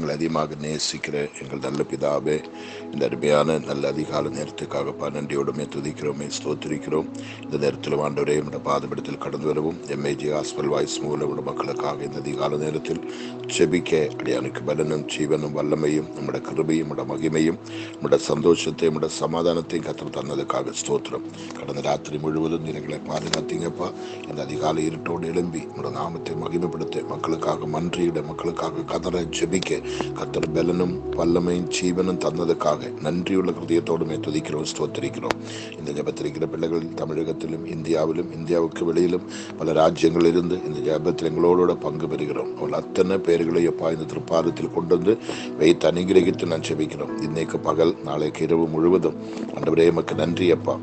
எங்களை அதிகமாக நேசிக்கிற எங்கள் நல்ல பிதாவே, இந்த அருமையான நல்ல அதிகால நேரத்துக்காக நன்றியோடுமே துதிக்கிறோமே ஸ்தோத்திரிக்கிறோம். இந்த நேரத்தில் ஆண்டவரே நம்முடைய பாதபடத்தில் கடந்து வரவும் எம்ஏஜி ஹாஸ்பல் வாய்ஸ் மூலம் நம்முடைய மக்களுக்காக இந்த அதிகால நேரத்தில் செபிக்க அடியானுக்கு பலனும் ஜீவனும் வல்லமையும் நம்முடைய கிருபையும் நம்முடைய மகிமையும் நம்முடைய சந்தோஷத்தை நம்முடைய சமாதானத்தையும் கத்தர் தந்ததுக்காக ஸ்தோத்திரம். கடந்த ராத்திரி முழுவதும் எங்களை பாதுகாத்தீங்கப்பா. இந்த அதிகாலை இருட்டோடு எழும்பி நம்முடைய நாமத்தை மகிமைப்படுத்த மக்களுக்காக மன்றியிட மக்களுக்காக கதரை ஜெபிக்க கத்தர் பலனும் வல்லமையும் ஜீவனும் தந்ததுக்காக நன்றியுள்ள ஹிருதயத்தோடுமே துதிக்கிறோம் ஸ்தோத்திரிக்கிறோம். இந்த ஜெபத்திருக்கிற பிள்ளைகள் தமிழகத்திலும் இந்தியாவிலும் இந்தியாவுக்கு வெளியிலும் பல ராஜ்யங்கள் இருந்து இந்த ஜெபத்தில் எங்களோட பங்கு பெறுகிறோம். அவள் அத்தனை பேர்களை எப்பா இந்த திருப்பாதத்தில் கொண்டு வந்து வைத்து அனுகிரகித்து நான் ஜெபிக்கிறோம். இன்னைக்கு பகல் நாளைக்கு இரவு முழுவதும் ஆண்டவரே எமக்கு நன்றி அப்பா.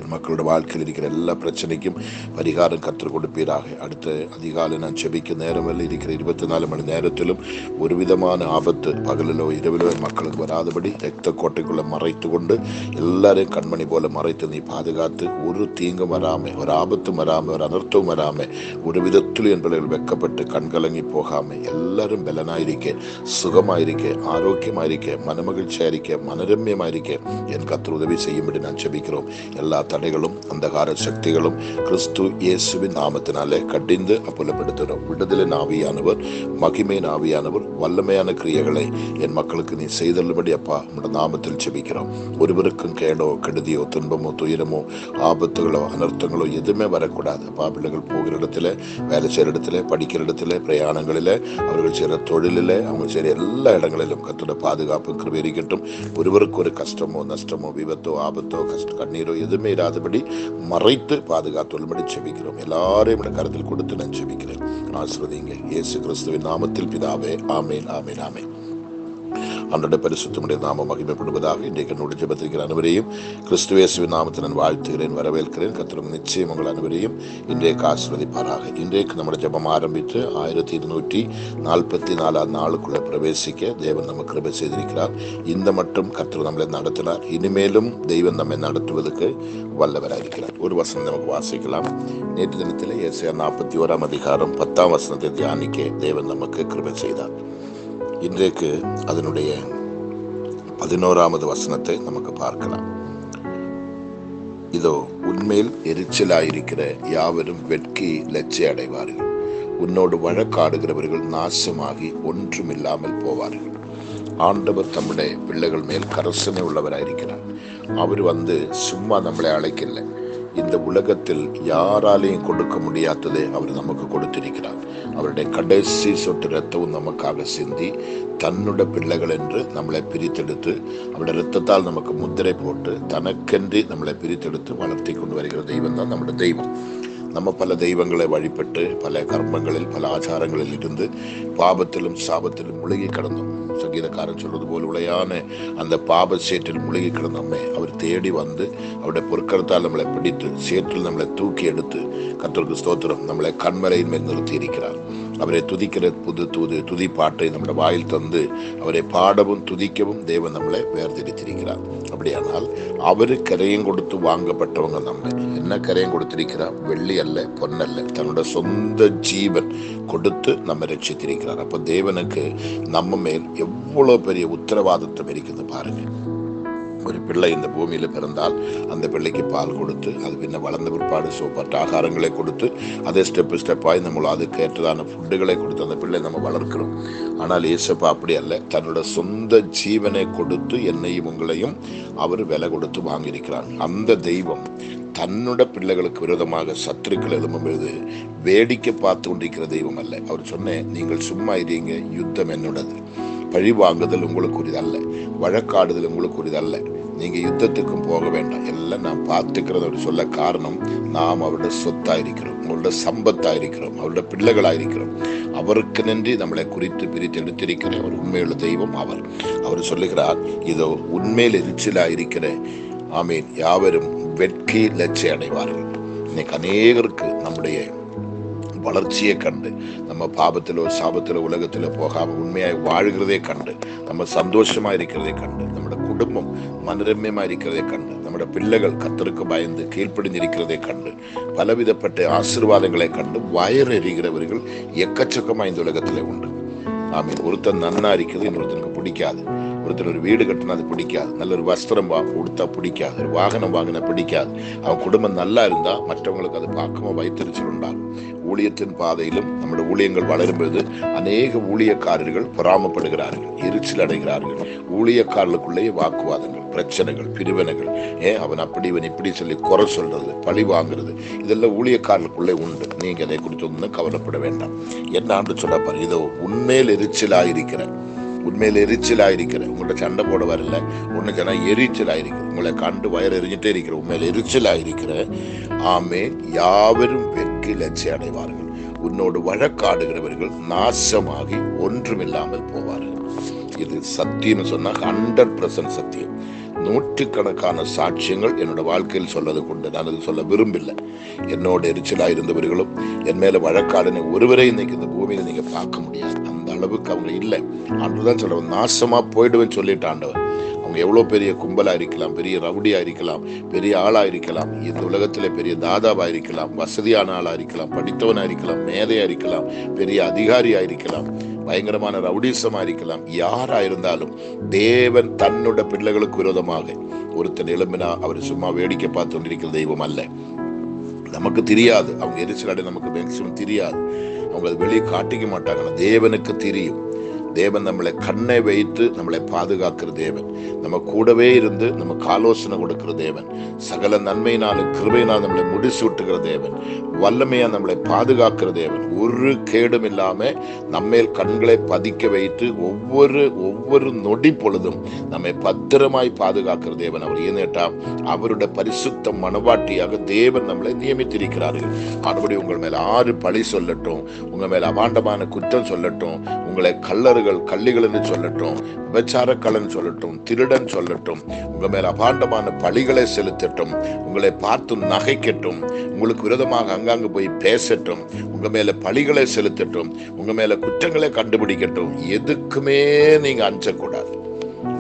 என் மக்களோட வாழ்க்கையில் இருக்கிற எல்லா பிரச்சனைக்கும் பரிகாரம் கற்றுக் கொடுப்பீராக. அடுத்த அதிகாலை நான் செபிக்க நேரமில்லை இருக்கிற 24 மணி நேரத்திலும் ஒரு விதமான ஆபத்து பகலிலோ இரவிலோ மக்களுக்கு வராதபடி ரத்த கோட்டைக்குள்ள மறைத்து கொண்டு எல்லாரையும் கண்மணி போல மறைத்து நீ பாதுகாத்து ஒரு தீங்கும் வராம, ஒரு ஆபத்தும் வராம, ஒரு அனர்த்தமும் வராம, ஒரு விதத்திலும் என் பிள்ளைகள் வெக்கப்பட்டு கண்கலங்கி போகாம எல்லாரும் பலனாயிருக்க, சுகமாயிருக்க, ஆரோக்கியமாயிருக்க, மனமகிழ்ச்சியாயிருக்க, மனரம்யமாயிருக்க என் கர்த்தர் உதவி செய்யும்படி நான் செபிக்கிறோம். எல்லா தடைகளும் அந்தகார சக்திகளும் கிறிஸ்து இயேசுவின் நாமத்தினாலே கடிந்து அப்புலப்படுத்துகிறோம். விடுதலை ஆவியானவர், மகிமை ஆவியானவர், வல்லமையான கிரியைகளை என் மக்களுக்கு நீ செய்தள்ளும்படி அப்பா உம்முடைய நாமத்தில் செபிக்கிறோம். ஒருவருக்கும் கேடோ கெடுதியோ துன்பமோ துயரமோ ஆபத்துகளோ அனர்த்தங்களோ எதுவுமே வரக்கூடாது அப்பா. பிள்ளைகள் போகிற இடத்துல, வேலை செய்கிற இடத்துல, படிக்கிற இடத்துல, பிரயாணங்களில், அவர்கள் செய்கிற தொழிலில், அவங்க செய்கிற எல்லா இடங்களிலும் கர்த்தருடைய பாதுகாப்பு கிருபை இருக்கட்டும். ஒருவருக்கு ஒரு கஷ்டமோ நஷ்டமோ விபத்தோ ஆபத்தோ கண்ணீரோ எதுவுமே இராதபடி மறைத்து பாதுகாத்துள்ளபடி செபிக்கிறோம். எல்லாரையும் கருத்தில் கொடுத்து நான் செபிக்கிறேன். ஆசீர்வதிங்க இயேசு கிறிஸ்துவின் நாமத்தில் பிதாவே. ஆமேன், ஆமேன், ஆமேன். அன்றைய பரிசுத்தமுடைய நாமம் மகிமைப்படுவதாக. இன்றைக்கு என்னுடைய ஜெபத்திற்கிற அனைவரையும் கிறிஸ்து இயேசுவின் நாமத்தில் நான் வாழ்த்துகிறேன், வரவேற்கிறேன். கர்த்தர் நிச்சயம் உங்கள் அனைவரையும் இன்றைக்கு ஆசீர்வதிப்பாராக. இன்றைக்கு நம்முடைய ஜெபம் ஆரம்பித்து 1244 நாளுக்குள்ள பிரவேசிக்க தேவன் நமக்கு கிருபை செய்திருக்கிறார். இந்த மட்டும் கர்த்தர் நம்மளை நடத்தினார். இனிமேலும் தெய்வம் நம்மை நடத்துவதற்கு வல்லவராயிருக்கிறார். ஒரு வசனம் நமக்கு வாசிக்கலாம். நேற்று தினத்தில் ஏசாயா 41 அதிகாரம் 10 வசனத்தை தியானிக்க தேவன் நமக்கு கிருபை செய்தார். இன்றைக்கு அதனுடைய 11வது வசனத்தை நமக்கு பார்க்கலாம். இதோ உன்மேல் எரிச்சலாயிருக்கிற யாவரும் வெட்கி லட்சை அடைவார்கள். உன்னோடு வழக்காடுகிறவர்கள் நாசமாகி ஒன்றுமில்லாமல் போவார்கள். ஆண்டவர் தம்முடைய பிள்ளைகள் மேல் கரசனை உள்ளவராயிருக்கிறார். அவர் சும்மா நம்மளை அழைக்கல. இந்த உலகத்தில் யாராலையும் கொடுக்க முடியாததை அவர் நமக்கு கொடுத்திருக்கிறார். அவருடைய கடைசி சொட்டு ரத்தமும் நமக்காக சிந்தி தன்னுடைய பிள்ளைகள் என்று நம்மளை பிரித்தெடுத்து அவருடைய ரத்தத்தால் நமக்கு முத்திரை போட்டு தனக்கென்று நம்மளை பிரித்தெடுத்து வளர்த்தி கொண்டு வருகிற தெய்வம் தான் நம்முடைய தெய்வம். நம்ம பல தெய்வங்களை வழிபட்டு பல கர்மங்களில் பல ஆச்சாரங்களில் இருந்து பாபத்திலும் சாபத்திலும் முழுகி கிடந்தோம். சங்கீதக்காரன் சொல்வது போல் உளையான அந்த பாப சேற்றில் முழுகி கிடந்தோமே அவர் தேடி வந்து அவருடைய பொற்கரத்தால் நம்மளை பிடித்து சேற்றில் நம்மளை தூக்கி எடுத்து கர்த்தருக்கு ஸ்தோத்திரம் நம்மளை கண்மலையின் மேல் நிறுத்தி இருக்கிறார். அவரை துதிக்கிற துதி பாட்டை நம்முடைய வாயில் தந்து அவரை பாடவும் துதிக்கவும் தேவன் நம்மளை வேர்திரித்திருக்கிறார். அப்படியானால் அவரு கரையும் கொடுத்து வாங்கப்பட்டவங்க. நம்ம என்ன கரையும் கொடுத்திருக்கிறார்? வெள்ளி அல்ல, பொன்னல்ல, தன்னோட சொந்த ஜீவன் கொடுத்து நம்ம ரட்சித்திருக்கிறார். அப்ப தேவனுக்கு நம்ம மேல் எவ்வளவு பெரிய உத்தரவாதத்தை இருக்குது பாருங்க. ஒரு பிள்ளை இந்த பூமியில பிறந்தால் அந்த பிள்ளைக்கு பால் கொடுத்து அது பின்ன வளர்ந்த பிற்பாடு சோப்பற்ற ஆகாரங்களை கொடுத்து அதே ஸ்டெப்பாய் நம்ம அதுக்கு ஏற்றதான ஃபுட்டுகளை கொடுத்து அந்த பிள்ளை நம்ம வளர்க்கிறோம். ஆனால் இயேசப்பா அப்படி அல்ல. தன்னோட சொந்த ஜீவனை கொடுத்து என்னையும் உங்களையும் அவர் விலை கொடுத்து வாங்கியிருக்கிறார். அந்த தெய்வம் தன்னோட பிள்ளைகளுக்கு விரோதமாக சத்துருக்கள் எழும்பொழுது வேடிக்கை பார்த்து கொண்டிருக்கிற தெய்வம் அல்ல. அவர் சொன்னேன், நீங்கள் சும்மா இருங்க, யுத்தம் என்னோடது, பழி வாங்குதல் உங்களுக்கு உரியதல்ல, வழக்காடுதல் உங்களுக்கு உரியதல்ல, நீங்க யுத்தத்துக்கும் போக வேண்டாம், எல்லாம் நான் பார்த்துக்கிறது அவர் சொல்ல காரணம், நாம் அவருடைய சொத்தாயிருக்கிறோம், உங்களோட சம்பத்தாயிருக்கிறோம், அவருடைய பிள்ளைகளாயிருக்கிறோம். அவருக்கு நன்றி நம்மளை குறித்து பிரித்து எடுத்திருக்கிற ஒரு உண்மையுள்ள தெய்வம் அவர். அவர் சொல்லுகிறார், இதோ உண்மையில் எரிச்சலாயிருக்கிற ஆமீன் யாவரும் வெட்கி லட்சை அடைவார்கள். இன்னைக்கு அநேகருக்கு நம்முடைய வளர்ச்சியை கண்டு நம்ம பாபத்திலோ சாபத்திலோ உலகத்திலோ போகாம உண்மையாய் வாழ்கிறதே கண்டு நம்ம சந்தோஷமா இருக்கிறதே கண்டு நம்முடைய குடும்பம் மனரம்யமா இருக்கிறதே கண்டு நம்முடைய பிள்ளைகள் கர்த்தருக்கு பயந்து கீழ்ப்படிந்திருக்கிறதை கண்டு பலவிதப்பட்ட ஆசீர்வாதங்களை கண்டு வயர் எறிகிறவர்கள் எக்கச்சக்கமா இந்த உலகத்திலே உண்டு. ஆமீன். ஒருத்தன் நன்னா இருக்குது, இன்னொருத்தனுக்கு பிடிக்காது. ஒருத்தர் ஒரு வீடு கட்டினா அது பிடிக்காது, நல்ல ஒரு வஸ்திரம் கொடுத்தா பிடிக்காது, ஒரு வாகனம் வாங்கினா பிடிக்காது. அவன் குடும்பம் நல்லா இருந்தா மற்றவங்களுக்கு அது பார்க்கவும் வைத்தறிச்சல் உண்டாகும். ஊழியத்தின் பாதையிலும் நம்முடைய ஊழியங்கள் வளரும்போது அநேக ஊழியக்காரர்கள் பொறாமப்படுகிறார்கள், எரிச்சல் அடைகிறார்கள். ஊழியக்காரர்களுக்குள்ளேயே வாக்குவாதங்கள், பிரச்சனைகள், பிரிவினைகள், அவன் அப்படி இவன் இப்படி சொல்லி குறை சொல்றது, பழி வாங்குறது, இதெல்லாம் ஊழியக்காரர்களுக்குள்ளே உண்டு. நீங்க அதை குறித்து ஒன்றும் கவலைப்பட வேண்டாம். என்ன சொல்ல பாரு, இதோ உண்மையில் எரிச்சலாயிருக்கிறேன், உண்மையில எரிச்சலாயிருக்கிற, உங்கள்ட்ட சண்டை போட வரல, ஒண்ணு சொன்னா எரிச்சலாயிருக்கிற, உங்களை கண்டு வயர் எரிஞ்சிட்டே இருக்கிற, உண்மையில எரிச்சலாயிருக்கிற. ஆமேன். யாவரும் வெட்கி லட்சி அடைவார்கள், உன்னோடு வழக்காடுகிறவர்கள் நாசமாகி ஒன்றுமில்லாமல் போவார்கள். இது சத்தியம் சொன்னா 100% சத்தியம். நூற்றுக்கணக்கான சாட்சியங்கள் என்னோட வாழ்க்கையில் சொல்லது கொண்டு நான் அது சொல்ல விரும்பல. என்னோட எரிச்சலா இருந்தவர்களும் என் மேல வழக்காடுன ஒருவரை இன்னைக்கு இந்த பூமியில நீங்க பார்க்க முடியாது. அந்த அளவுக்கு அவங்க இல்லை. ஆண்டவர் தான் சொல்றவன் நாசமா போயிடுவேன்னு சொல்லிட்டு ஆண்டவர். அவங்க எவ்வளவு பெரிய கும்பலா இருக்கலாம், பெரிய ரவுடியா இருக்கலாம், பெரிய ஆளா இருக்கலாம், இந்த உலகத்திலே பெரிய தாதாவா இருக்கலாம், வசதியான ஆளா இருக்கலாம், படித்தவனா இருக்கலாம், மேதையா இருக்கலாம், பெரிய அதிகாரியா இருக்கலாம், பயங்கரமான ரவுடிசமா இருக்கலாம். யாரா இருந்தாலும் தேவன் தன்னோட பிள்ளைகளுக்கு விரோதமாக ஒருத்தர் எழும்பினா அவர் சும்மா வேடிக்கை பார்த்து கொண்டிருக்கிற தெய்வம் அல்ல. நமக்கு தெரியாது, அவங்க எரிச்சலாடி நமக்கு மேக்சிமம் தெரியாது, அவங்க அதை வெளியே காட்டிக்க மாட்டாங்க. தேவனுக்கு தெரியும். தேவன் நம்மளை கண்ணை வைத்து நம்மளை பாதுகாக்கிற தேவன், நம்ம கூடவே இருந்து நமக்கு ஆலோசனை கொடுக்கிற தேவன், சகல நன்மையினாலும் கிருபையினால் நம்மளை முடிசூட்டுகிற தேவன், வல்லமையா நம்மளை பாதுகாக்கிற தேவன், ஒரு கேடும் இல்லாம நம்மேல் கண்களை பதிக்க வைத்து ஒவ்வொரு நொடி பொழுதும் நம்மை பத்திரமாய் பாதுகாக்கிற தேவன் அவர். ஏனேட்டா அவருடைய பரிசுத்த மனவாட்டியாக தேவன் நம்மளை நியமித்திருக்கிறார்கள். மறுபடி உங்கள் மேல 6 பழி சொல்லட்டும், உங்க மேல அபாண்டமான குற்றம் சொல்லட்டும், உங்களை கள்ளிகள் என்று சொல்லட்டும், விபச்சாரக்கலன் சொல்லட்டும், திருடன் சொல்லட்டும், உங்க மேல அபாண்டமான பழிகளை செலுத்தட்டும், உங்களை பார்த்து நகைக்கட்டும், உங்களுக்கு விரோதமாக அங்காங்கு போய் பேசட்டும், உங்க மேல பழிகளை செலுத்தட்டும், உங்க மேல குற்றங்களை கண்டுபிடிக்கட்டும், எதுக்குமே நீங்க அஞ்சக்கூடாது.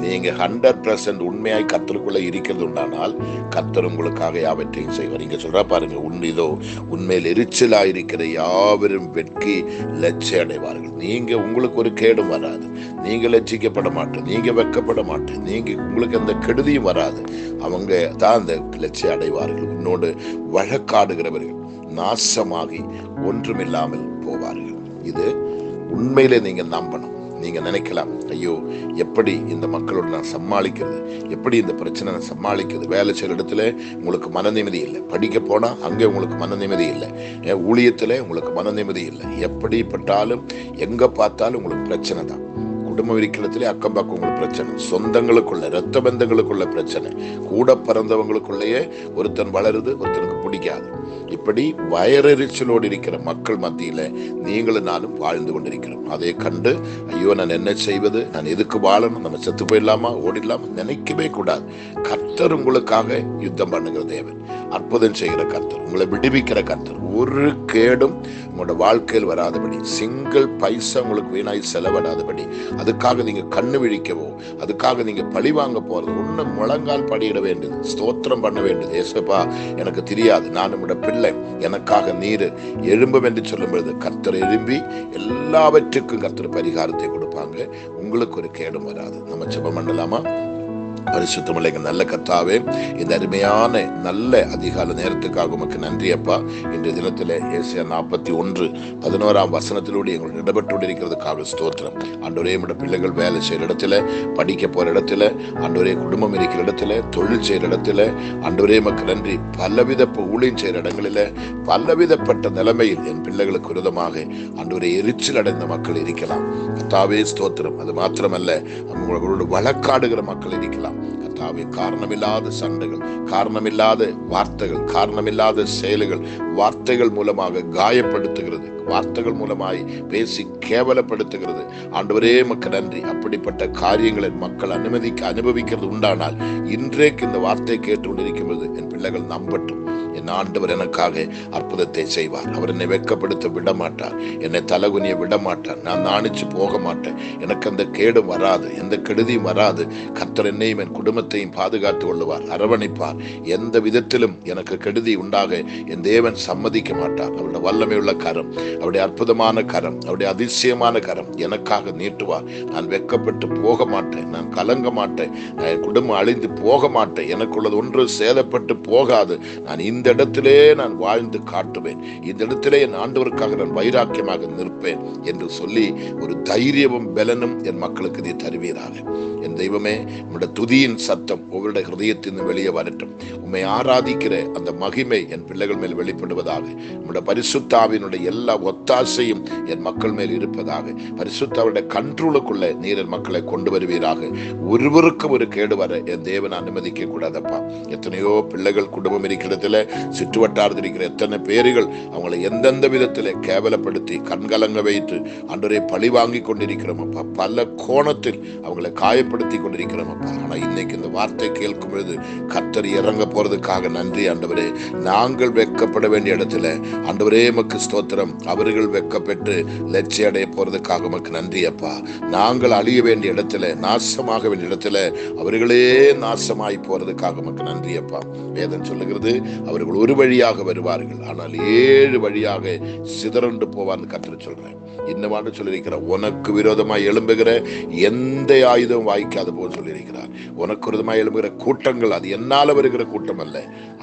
நீங்க 100% உண்மையாய் கர்த்தருக்குள்ள இருக்கிறது உண்டானால் கர்த்தர் உங்களுக்காக யாவற்றையும் செய்வார். நீங்க சொல்ற பாருங்க, இதோ உண்மையில் எரிச்சலாயிருக்கிற யாவரும் வெட்கி லட்சை அடைவார்கள். நீங்க உங்களுக்கு ஒரு கேடும் வராது, நீங்க லட்சிக்கப்பட மாட்டேன், நீங்க வெட்கப்பட மாட்டேன், நீங்க உங்களுக்கு எந்த கெடுதியும் வராது. அவங்க தான் அந்த லட்சை அடைவார்கள். உன்னோடு வழக்காடுகிறவர்கள் நாசமாகி ஒன்றுமில்லாமல் போவார்கள். இது உண்மையிலே நீங்க நம்பணும். நீங்க நினைக்கலாம், ஐயோ எப்படி இந்த மக்களோட நான் சமாளிக்கிறது, எப்படி இந்த பிரச்சனை நான் சமாளிக்கிறது. வேலை செய்யற இடத்துல உங்களுக்கு மன நிம்மதி இல்லை, படிக்க போனா அங்கே உங்களுக்கு மன நிம்மதி இல்லை, ஊழியத்துல உங்களுக்கு மன நிம்மதி இல்லை, எப்படிப்பட்டாலும் எங்க பார்த்தாலும் உங்களுக்கு பிரச்சனை தான். குடும்ப இருக்கிறதுலே அக்கம் பக்கம் உங்களுக்கு பிரச்சனை, சொந்தங்களுக்குள்ள இரத்த பந்தங்களுக்குள்ள பிரச்சனை, கூட பிறந்தவங்களுக்குள்ளேயே ஒருத்தன் வளருது, ஒருத்தனுக்கு பிடிக்காது. இப்படி வயரெரிச்சலோடு இருக்கிற மக்கள் மத்தியில நீங்களும் நானும் வாழ்ந்து கொண்டிருக்கிறோம். அதை கண்டு ஐயோ நான் என்ன செய்வது, நான் எதுக்கு வாழணும், நம்ம செத்து போயிடலாமா ஓடிடலாமா நினைக்கவே கூடாது. கர்த்தர் உங்களுக்காக யுத்தம் பண்ணுகிற தேவன், அற்புதம் செய்கிற கர்த்தர், உங்களை விடுவிக்கிற கர்த்தர். ஒரு கேடும் உங்களோட வாழ்க்கையில் வராதபடி, சிங்கிள் பைசா உங்களுக்கு வீணாய் செலவிடாதபடி, அதுக்காக நீங்க கண்ணு விழிக்கவோ, அதுக்காக நீங்க பழி வாங்க போறது ஒண்ணு, முழங்கால் படியிட வேண்டியது, ஸ்தோத்திரம் பண்ண வேண்டியது. ஏசப்பா எனக்கு தெரியாது, நான் உங்களோட பிள்ளை, எனக்காக நீர் எழும்பும் என்று சொல்லும் பொழுது கர்த்தர் எழும்பி எல்லாவற்றுக்கும் கர்த்தர் பரிகாரத்தை கொடுப்பாங்க. உங்களுக்கு ஒரு கேடும் வராது. நம்ம ஜெபம் பண்ணலாமா? பரிசுத்தமுள்ள எங்கள் நல்ல கர்த்தாவே, இந்த அருமையான நல்ல அதிகால நேரத்துக்காக உமக்கு நன்றி அப்பா. இன்றைய தினத்தில் ஏசாயா 41:11 எங்களுக்கு இடப்பட்டு இருக்கிறதுக்காக ஸ்தோத்திரம். ஆண்டவரே, நம்முடைய பிள்ளைகள் வேலை செய்கிற இடத்துல, படிக்க போற இடத்துல, ஆண்டவரே குடும்பம் இருக்கிற இடத்துல, தொழில் செய்கிற இடத்துல, ஆண்டவரே உமக்கு நன்றி. பலவித ஊழியம் செய்கிற இடங்களில பலவிதப்பட்ட நிலைமையில் என் பிள்ளைகளுக்கு விரோதமாக ஆண்டவரே எரிச்சல் அடைந்த மக்கள் இருக்கலாம். கர்த்தாவே ஸ்தோத்திரம். அது மாத்திரமல்ல, அவங்களோட வழக்காடுகிற மக்கள் இருக்கலாம். கர்த்தாவே, காரணமில்லாத சண்டைகள், காரணமில்லாத வார்த்தைகள், காரணமில்லாத செயல்கள், வார்த்தைகள் மூலமாக காயப்படுத்துகிறது, வார்த்தைகள் மூலமாய் பேசி கேவலப்படுத்துகிறது. ஆண்டவரே உமக்கு நன்றி. அப்படிப்பட்ட காரியங்களை மக்கள் அனுபவிக்கிறது உண்டானால் இன்றைக்கு இந்த வார்த்தை கேட்டுக்கொண்டிருக்கும் போது என் பிள்ளைகள் நம்பட்டும், என் ஆண்டவர் எனக்காக அற்புதத்தை செய்வார். அவர் என்னை வெட்கப்படுத்த விட மாட்டார், என்னை தலகுனிய விட மாட்டார். நான் நாணிச்சு போக மாட்டேன். எனக்கு அந்த கேடும் வராது, எந்த கெடுதியும் வராது. கர்த்தர் என்னையும் என் குடும்பத்தையும் பாதுகாத்துக் கொள்ளுவார், அரவணைப்பார். எந்த விதத்திலும் எனக்கு கெடுதி உண்டாக என் தேவன் சம்மதிக்க மாட்டார். அவருடைய வல்லமை உள்ள கரம், அவருடைய அற்புதமான கரம், அவருடைய அதிசயமான கரம் எனக்காக நீட்டுவார். நான் வெட்கப்பட்டு போக மாட்டேன், நான் கலங்க மாட்டேன், நான் என் குடும்பம் அழிந்து போக மாட்டேன், எனக்குள்ளது ஒன்று சேதப்பட்டு போகாது. நான் இந்த இடத்திலே நான் வாழ்ந்து காட்டுவேன், இந்த இடத்திலே என் ஆண்டவருக்காக நான் வைராக்கியமாக நிற்பேன் என்று சொல்லி ஒரு தைரியமும் பலனும் என் மக்களுக்கு நீ தருவீராக. என் தெய்வமே, உம்முடைய துதியின் சத்தம் ஒவ்வொருடைய ஹிருதயத்திலிருந்து வெளியே வரட்டும். உம்மை ஆராதிக்கிற அந்த மகிமை என் பிள்ளைகள் மேல் வெளிப்படுவதாக. உம்முடைய பரிசுத்த ஆவியினுடைய எல்லா ஒத்தாசையும் என் மக்கள் மேல் இருப்பதாக. பரிசுத்த ஆவியுடைய கண்ட்ரோலுக்குள்ள நீர் என் மக்களை கொண்டு வருவீராக. ஒருவருக்கும் ஒரு கேடு வர என் தேவன் அனுமதிக்க கூடாதப்பா. எத்தனையோ பிள்ளைகள் குடும்பம் இருக்கிறதுல, சுற்றுவட்டாரத்தில் இருக்கிற எத்தனை பேர்கள் அவங்களை எந்தெந்த விதத்திலே கேவலப்படுத்தி கண்கலங்க வைத்து ஆண்டவரை பழி வாங்கி கொண்டிருக்கிறோம் அப்பா. பல கோணத்தில் அவங்களை காயப்படுத்தி கொண்டிருக்கிறோம் அப்பா. ஆனா இன்னைக்கு இந்த வார்த்தை கேட்கும் பொழுது கர்த்தர் இறங்க போறதுக்காக நன்றி ஆண்டவரே. நாங்கள் வெட்கப்பட வேண்டிய இடத்துல ஆண்டவரே உமக்கு ஸ்தோத்திரம். அவர்கள் வெட்கப்பட்டு லட்சிய அடைய போறதுக்காக உமக்கு நன்றி அப்பா. நாங்கள் அழிய வேண்டிய இடத்துல, நாசமாக வேண்டிய இடத்துல அவர்களே நாசமாய் போறதுக்காக உமக்கு நன்றி அப்பா. வேதம் சொல்லுகிறது, அவர்கள் ஒரு வழியாக வருவார்கள், ஆனால் 7 வழியாக சிதறண்டு போவான்னு கர்த்தர் சொல்றேன். இன்னவாண்டு சொல்லியிருக்கிறார், உனக்கு விரோதமாய் எழும்புகிற எந்த ஆயுதம் வாய்க்காத போல் சொல்லியிருக்கிறார். உனக்கு விரோதமாய் எழும்புகிற கூட்டங்கள் அது என்னால வருகிற கூட்டம் அல்ல.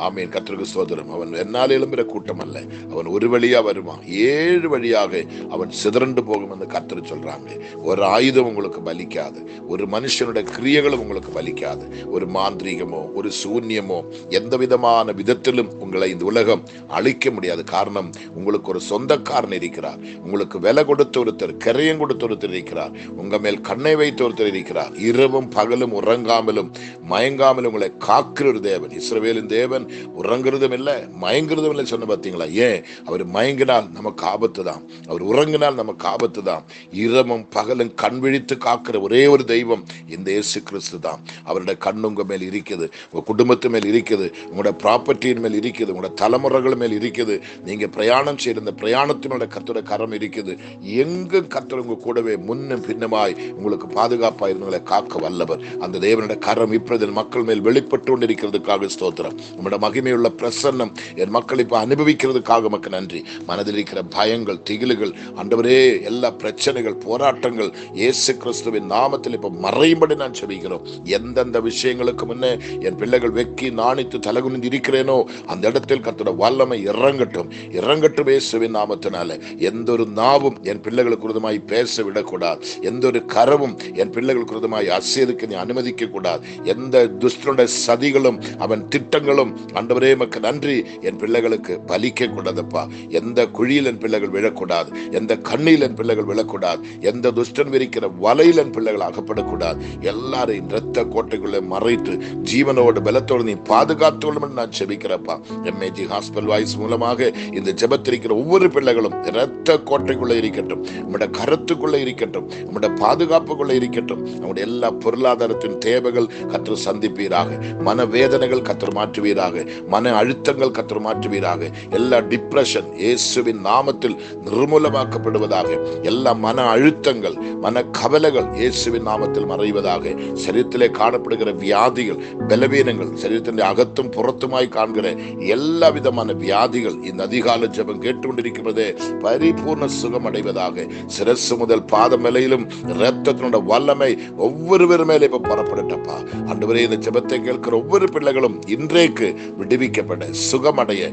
ஆமீன், கர்த்தருக்கு ஸ்தோத்திரம். அவன் என்னால் எழும்புகிற கூட்டம் அல்ல, அவன் ஒரு வழியா வருவான், 7 வழியாக அவன் சிதறண்டு போகும் என்று கர்த்தர் சொல்றாங்க. ஒரு ஆயுதம் உங்களுக்கு பலிக்காது, ஒரு மனுஷனுடைய கிரியைகளும் உங்களுக்கு பலிக்காது. ஒரு மாந்திரீகமோ ஒரு சூன்யமோ எந்த விதமான விதத்திலும் உங்களை இந்த உலகம் அழிக்க முடியாது. காரணம், உங்களுக்கு ஒரு சொந்தக்காரன் இருக்கிறார், உங்களுக்கு விலை கொடுத்த ஒருத்தர், கரையம் கொடுத்த ஒருத்தர் இருக்கிறார், உங்க மேல் கண்ணை வைத்த ஒருத்தர் இருக்கிறார். இரவும் பகலும் உறங்காமலும் மயங்காமலும் உங்களை காக்கிற ஒரு தேவன். இஸ்ரவேலின் தேவன் உறங்குறதும் இல்லை மயங்குறதும் இல்லை சொன்ன பார்த்தீங்களா? ஏன்? அவர் மயங்கினால் நமக்கு ஆபத்து தான், அவர் உறங்கினால் நமக்கு ஆபத்து தான். இரவும் பகலும் கண் விழித்து காக்கிற ஒரே ஒரு தெய்வம் இந்த இயேசு கிறிஸ்து தான். அவருடைய கண் உங்க மேல் இருக்குது, உங்க குடும்பத்து மேல் இருக்குது, உங்களோட ப்ராப்பர்ட்டியின் மேல் இருக்குது, உங்களோட தலைமுறைகள் மேல் இருக்குது. நீங்க பிரயாணம் செய்த இந்த பிரயாணத்தினோட கர்த்தருடைய கரம் இருக்குது. எங்கும் கர்த்தர் உங்க கூடவே முன்னும் பின்னமாய் உங்களுக்கு பாதுகாப்பாக இருந்தவங்களை காக்க வல்லவர். அந்த தேவனுடைய கரம் இப்பொழுது மக்கள் மேல் வெளிப்பட்டு கொண்டிருக்கிறதுக்காக ஸ்தோத்திரம். உங்களுடைய மகிமையுள்ள பிரசன்னம் என் மக்கள் இப்ப அனுபவிக்கிறதுக்காக மக்கள் நன்றி. மனதில் இருக்கிற பயங்கள், திகிலுகள், ஆண்டவரே எல்லா பிரச்சனைகள், போராட்டங்கள் இயேசு கிறிஸ்துவின் நாமத்தில் இப்ப மறையும்படி நான் செபிக்கிறோம். எந்தெந்த விஷயங்களுக்கு முன்னே என் பிள்ளைகள் வெக்கி நாணித்து தலகுனிந்து இருக்கிறேனோ அந்த இடத்தில் கர்த்தருடைய வல்லமை இறங்கட்டும், இறங்கட்டும் இயேசுவின் நாமத்தினால. எந்த ஒரு நாவும் என் பிள்ளைகளுக்கு விரோதமாய் பேச விடக்கூடாது, எந்த ஒரு கரமும் என் பிள்ளைகளுக்கு விரோதமாய் அசையதுக்கு நீ அனுமதிக்க கூடாது. எந்த துஷ்டனுடைய சதிகளும் அவன் திட்டங்களும் ஆண்டவரே உமக்கு நன்றி என் பிள்ளைகளுக்கு பலிக்க கூடாதப்பா. எந்த குழியில் என் பிள்ளைகள் விழக்கூடாது, எந்த கண்ணில் என் பிள்ளைகள் விழக்கூடாது, எந்த துஷ்டன் விரிக்கிற வலையில் என் பிள்ளைகள் அகப்படக்கூடாது. எல்லாரையும் இரத்த கோட்டைக்குள்ளே மறைத்து ஜீவனோடு பலத்தோடு நீ பாதுகாத்துள்ளோம் நான் செபிக்கிறப்பா. எம்ஏஜி ஹாஸ்பிட்டல் வாய்ஸ் மூலமாக இந்த ஜெபத்திருக்கிற ஒவ்வொரு பிள்ளைகளும் இரத்த கோட்டைக்குள்ளே இருக்கட்டும், நம்முடைய கருத்துக்குள்ளே இருக்கட்டும், நம்முடைய பாதுகாப்புக்குள்ளே இருக்கட்டும். நம்முடைய எல்லா பொருளாதாரத்தின் தேவைகள் கர்த்தர் சந்திப்பீராக, மனவேதனைகள் கர்த்தர் மாற்றுவீராக, மன அழுத்தங்கள் கர்த்தர் மாற்றுவீராக. எல்லா டிப்ரெஷன் இயேசுவின் நாமத்தில் நிர்மூலமாக்கப்படுவதாக. எல்லா மன அழுத்தங்கள், மன கவலைகள் இயேசுவின் நாமத்தில் மறைவதாக. சரீரத்திலே காணப்படுகிற வியாதிகள், பலவீனங்கள், சரீரத்தின் அகத்தும் புறத்துமாய் காண்கிற எல்லா விதமான வியாதிகள் இந்த அதிகால ஜெபம் கேட்டுக்கொண்டிருக்கிறதே பரிபூர்ண சுகம் அடைவதாக. சிரசு முதல் பாதம் நிலையிலும் இரத்தத்தினுடைய வல்லமை ஒவ்வொருவர் மேலே இப்ப புறப்படட்டப்பா. ஆண்டவரே, இந்த ஜெபத்தை கேட்கிற ஒவ்வொரு பிள்ளைகளும் இன்றைக்கு விடுவிக்கப்பட, சுகமடைய,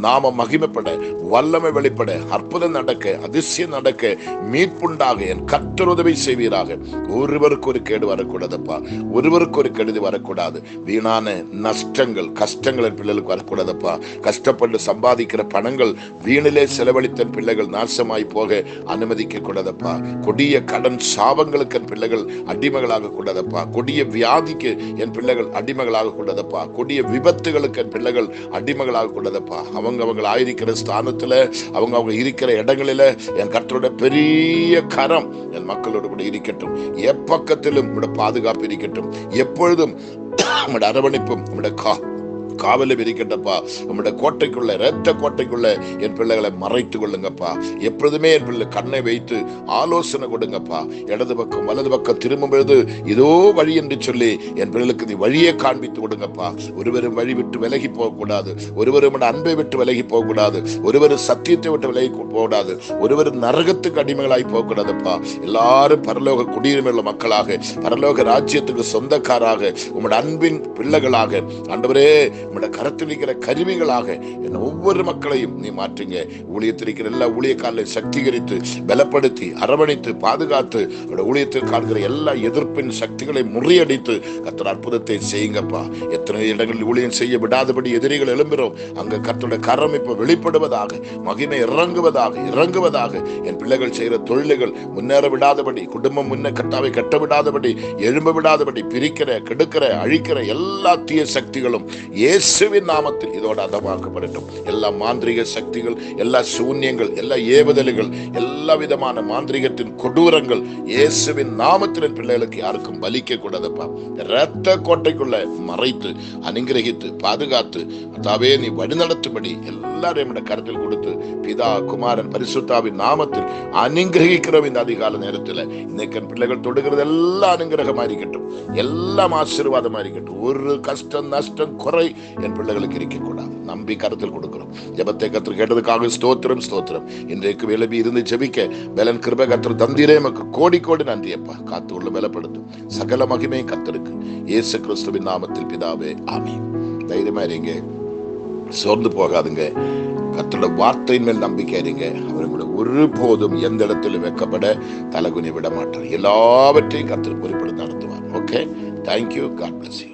நாமம் மகிமைப்பட, வல்லமை வெளிப்பட, அற்புதம் நடக்க, அதிசயம் நடக்க, மீட்புண்டாக என் கர்த்தர் உதவி செய்வீராக. ஒருவருக்கு ஒரு கேடு வரக்கூடாதப்பா, ஒருவருக்கு ஒரு கெடுதி வரக்கூடாது. வீணான நஷ்டங்கள், கஷ்டங்கள் என் பிள்ளைகளுக்கு வரக்கூடாதப்பா. கஷ்டப்பட்டு சம்பாதிக்கிற பணங்கள் வீணிலே செலவழித்த பிள்ளைகள் நாசமாய் போக அனுமதிக்க கூடாதப்பா. கொடிய கடன் சாபங்களுக்கு என் பிள்ளைகள் அடிமைகளாக கூடாதப்பா. கொடிய வியாதிக்கு என் பிள்ளைகள் அடிமைகளாக கூடாதப்பா. கொடிய விபத்துகளுக்கு என் பிள்ளைகள் அடிமைகளாக கூடாதப்பா. அவங்க ஆயிருக்கிற ஸ்தானத்துல, அவங்க இருக்கிற இடங்களில என் கர்த்தருடைய பெரிய கரம் என் மக்களோடு கூட இருக்கட்டும். எப்பக்கத்திலும் பாதுகாப்பு இருக்கட்டும். எப்பொழுதும் அரவணைப்பும் காவலும் இருக்கட்டப்பா. உம்முடைய கோட்டைக்குள்ள, இரத்த கோட்டைக்குள்ள என் பிள்ளைகளை மறைத்து கொள்ளுங்கப்பா. எப்பொழுதுமே என் பிள்ளை கண்ணை வைத்து ஆலோசனை கொடுங்கப்பா. இடது பக்கம் வலது பக்கம் திரும்பும் பொழுது இதோ வழி என்று சொல்லி என் பிள்ளைகளுக்கு நீ வழியை காண்பித்து கொடுங்கப்பா. ஒருவரும் வழி விட்டு விலகி போகக்கூடாது, ஒருவரும் அன்பை விட்டு விலகி போகக்கூடாது, ஒருவரும் சத்தியத்தை விட்டு விலகி போகக்கூடாது, ஒருவரும் நரகத்துக்கு அடிமைகளாய் போகக்கூடாதுப்பா. எல்லாரும் பரலோக குடியுரிமையுள்ள மக்களாக, பரலோக ராஜ்யத்துக்கு சொந்தக்காராக, உம்முடைய அன்பின் பிள்ளைகளாக, ஆண்டவரே உம்முடைய கரத்தில் இருக்கிற கருவிகளாக என்ன ஒவ்வொரு மக்களையும் நீ மாற்றுங்க. ஊழியத்தில் இருக்கிற எல்லா ஊழியக்காரர்களையும் சக்திகரித்து பலப்படுத்தி அரவணைத்து பாதுகாத்து ஊழியத்தில் காண்கிற எல்லா எதிர்ப்பின் சக்திகளை முறியடித்து கர்த்தர் அற்புதத்தை செய்யுங்கப்பா. எத்தனை இடங்களில் ஊழியம் செய்ய விடாதபடி எதிரிகள் எழும்புகிறோம். அங்க கர்த்தருடைய கரம் இப்ப வெளிப்படுவதாக, மகிமை இறங்குவதாக. என் பிள்ளைகள் செய்கிற தொழில்கள் முன்னேற விடாதபடி, குடும்பம் முன்ன கட்டாவை கட்ட விடாதபடி, எழும்ப விடாதபடி பிரிக்கிற, கெடுக்கிற, அழிக்கிற எல்லா தீய சக்திகளும் இயேசுவின் நாமத்தில் இதோடு அதமாக்கப்படட்டும். எல்லா மாந்திரிக சக்திகள், எல்லா சூன்யங்கள், எல்லா ஏவுதல்கள், எல்லா விதமான மாந்திரிகத்தின் கொடூரங்கள் இயேசுவின் நாமத்தில் என் பிள்ளைகளுக்கு யாருக்கும் பலிக்க கூடாதுப்பா. இரத்த கோட்டைக்குள்ள மறைத்து அனுகிரகித்து பாதுகாத்து அதாவே நீ வழிநடத்தும்படி எல்லாரும் கருத்தில் கொடுத்து பிதா குமாரன் பரிசுத்தாவின் நாமத்தில் அனுகிரகிக்கிறோம். இந்த அதிகால நேரத்தில் இன்னைக்கு என் பிள்ளைகள் தொடுகிறது எல்லாம் அனுகிரகமா இருக்கட்டும், எல்லாம் ஆசீர்வாதமா இருக்கட்டும். ஒரு கஷ்டம் நஷ்டம் குறை என் பிள்ளைகளுக்கு இருக்கக்கூடாது. நம்பி கருத்தில் கொடுக்கிறோம். ஜெபத்தை கர்த்தர் கேட்டதுக்காக ஸ்தோத்திரம். இன்றைக்கு விலபி இருந்து ஜெபிக்க பலன் கிருபை கர்த்தர் தந்தீரே, நமக்கு கோடி கோடி நன்றி அப்பா. காத்து உள்ள பலப்படுத்தும். சகல மகிமை கர்த்தருக்கு இயேசு கிறிஸ்துவின் நாமத்தில் பிதாவே, ஆமென். தைரியமா இருங்க, சோர்ந்து போகாதுங்க. கர்த்தருடைய வார்த்தையின் மேல் நம்பிக்கை இருங்க. அவர்களை ஒருபோதும் எந்த இடத்திலும் வெக்கப்பட தலகுனி விட மாட்டார். எல்லாவற்றையும் கர்த்தர் பொறுப்பெடுத்து நடத்துவார். Okay, thank you. God bless you.